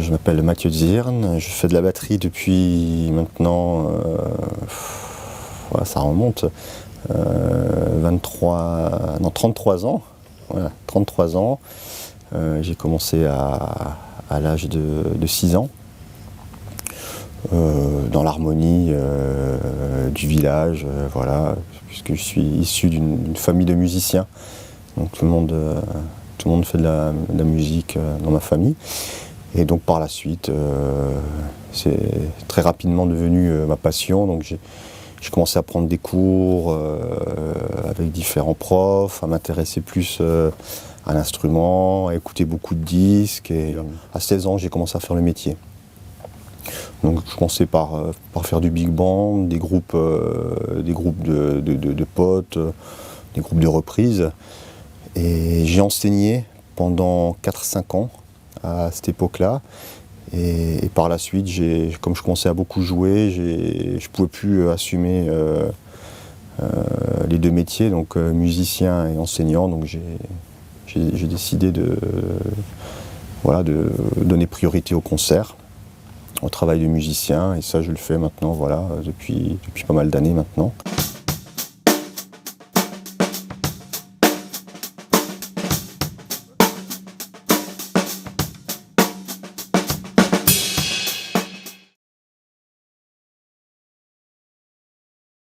Je m'appelle Mathieu Zirn, je fais de la batterie depuis maintenant, ça remonte, 33 ans. Voilà, 33 ans. J'ai commencé à l'âge de 6 ans, dans l'harmonie du village, voilà, puisque je suis issu d'une famille de musiciens. Donc tout le monde fait de la musique dans ma famille. Et donc par la suite, c'est très rapidement devenu ma passion. Donc j'ai commencé à prendre des cours avec différents profs, à m'intéresser plus à l'instrument, à écouter beaucoup de disques. Et à 16 ans, j'ai commencé à faire le métier. Donc je commençais par faire du big band, des groupes de potes, des groupes de reprises. Et j'ai enseigné pendant 4-5 ans à cette époque-là. Et par la suite, comme je commençais à beaucoup jouer, je ne pouvais plus assumer les deux métiers, donc musicien et enseignant. Donc j'ai décidé de donner priorité au concert, au travail de musicien. Et ça, je le fais maintenant, voilà, depuis pas mal d'années maintenant.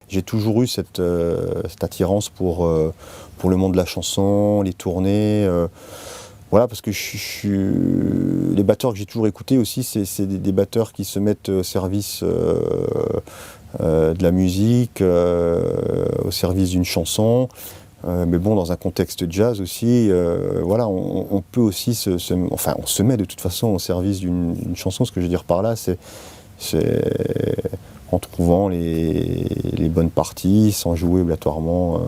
J'ai toujours eu cette attirance pour le monde de la chanson, les tournées. Voilà, parce que les batteurs que j'ai toujours écoutés aussi, c'est des batteurs qui se mettent au service de la musique, au service d'une chanson. Mais bon, dans un contexte jazz aussi, voilà, on peut aussi on se met de toute façon au service d'une chanson. Ce que je veux dire par là, c'est en trouvant les bonnes parties, sans jouer obligatoirement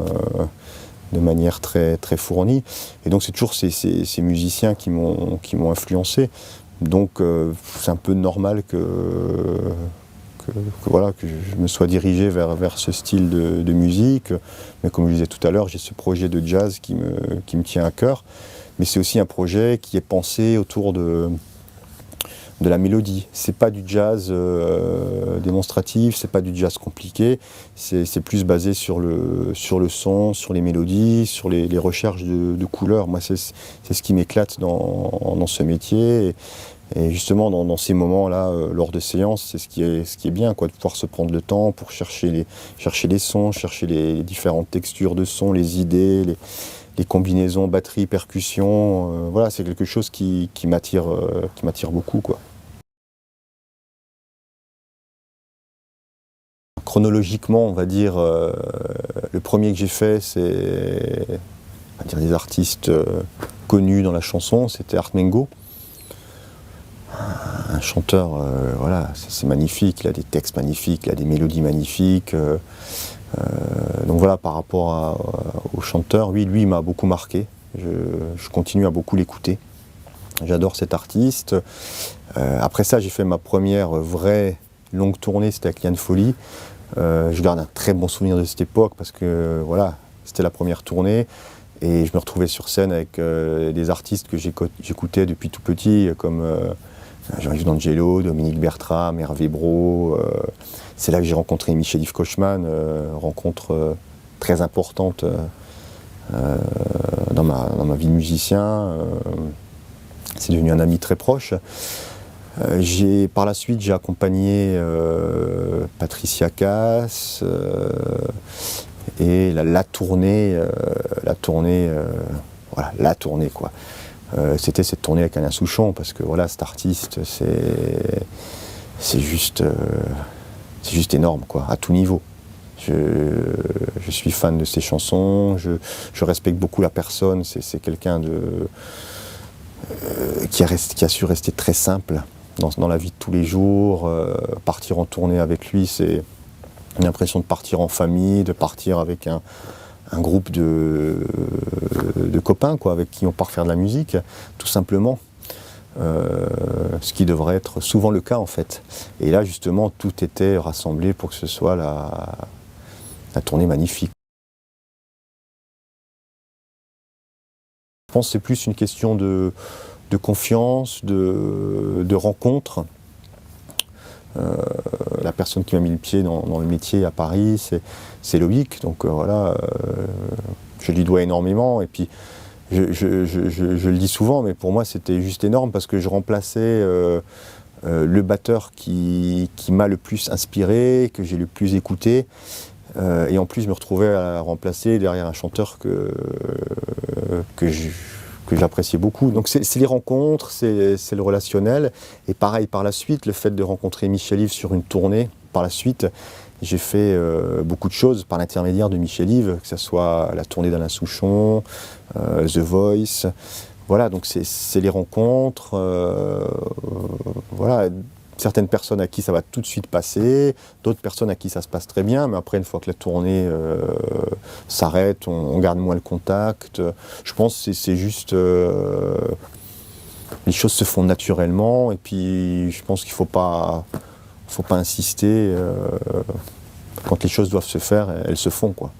de manière très, très fournie. Et donc c'est toujours ces musiciens qui m'ont influencé. Donc c'est un peu normal que je me sois dirigé vers ce style de musique. Mais comme je disais tout à l'heure, j'ai ce projet de jazz qui me tient à cœur. Mais c'est aussi un projet qui est pensé autour de la mélodie. C'est pas du jazz démonstratif, c'est pas du jazz compliqué, c'est plus basé sur le son, sur les mélodies, sur les recherches de couleurs. Moi, c'est ce qui m'éclate dans ce métier. Et justement, dans ces moments-là, lors de séances, c'est ce qui est bien, quoi, de pouvoir se prendre le temps pour chercher les sons, chercher les différentes textures de sons, les idées, les combinaisons batterie, percussion, voilà, c'est quelque chose qui m'attire beaucoup, quoi. Chronologiquement, on va dire, le premier que j'ai fait, c'est des artistes connus dans la chanson, c'était Art Mengo. Un chanteur, voilà, c'est magnifique, il a des textes magnifiques, il a des mélodies magnifiques. Donc voilà, par rapport au chanteur, lui, il m'a beaucoup marqué. Je continue à beaucoup l'écouter. J'adore cet artiste. Après ça, j'ai fait ma première vraie longue tournée, c'était avec Liane Folly. Je garde un très bon souvenir de cette époque parce que voilà, c'était la première tournée et je me retrouvais sur scène avec des artistes que j'écoutais depuis tout petit, comme Jean-Yves D'Angelo, Dominique Bertram, Hervé Brault. C'est là que j'ai rencontré Michel-Yves Kochman, rencontre très importante dans ma vie de musicien. C'est devenu un ami très proche. Par la suite, j'ai accompagné Patricia Cass et la tournée, quoi. C'était cette tournée avec Alain Souchon, parce que voilà, cet artiste, c'est juste énorme, quoi, à tout niveau. Je suis fan de ses chansons, je respecte beaucoup la personne. C'est quelqu'un qui a su rester très simple dans la vie de tous les jours. Partir en tournée avec lui, c'est une impression de partir en famille, de partir avec un groupe de copains, quoi, avec qui on part faire de la musique, tout simplement. Ce qui devrait être souvent le cas, en fait. Et là, justement, tout était rassemblé pour que ce soit la tournée magnifique. Je pense que c'est plus une question de confiance, de rencontres. La personne qui m'a mis le pied dans le métier à Paris, c'est Loïc, donc voilà, je lui dois énormément. Et puis je le dis souvent, mais pour moi c'était juste énorme parce que je remplaçais le batteur qui m'a le plus inspiré, que j'ai le plus écouté, et en plus je me retrouvais à remplacer derrière un chanteur que j'appréciais beaucoup. Donc c'est les rencontres, c'est le relationnel. Et pareil, par la suite, le fait de rencontrer Michel Yves sur une tournée, par la suite, j'ai fait beaucoup de choses par l'intermédiaire de Michel Yves, que ce soit la tournée d'Alain Souchon, The Voice. Voilà, donc c'est les rencontres. Voilà, certaines personnes à qui ça va tout de suite passer, d'autres personnes à qui ça se passe très bien, mais après, une fois que la tournée s'arrête, on garde moins le contact. Je pense que c'est juste... les choses se font naturellement, et puis je pense qu'il ne faut pas insister. Quand les choses doivent se faire, elles se font, quoi.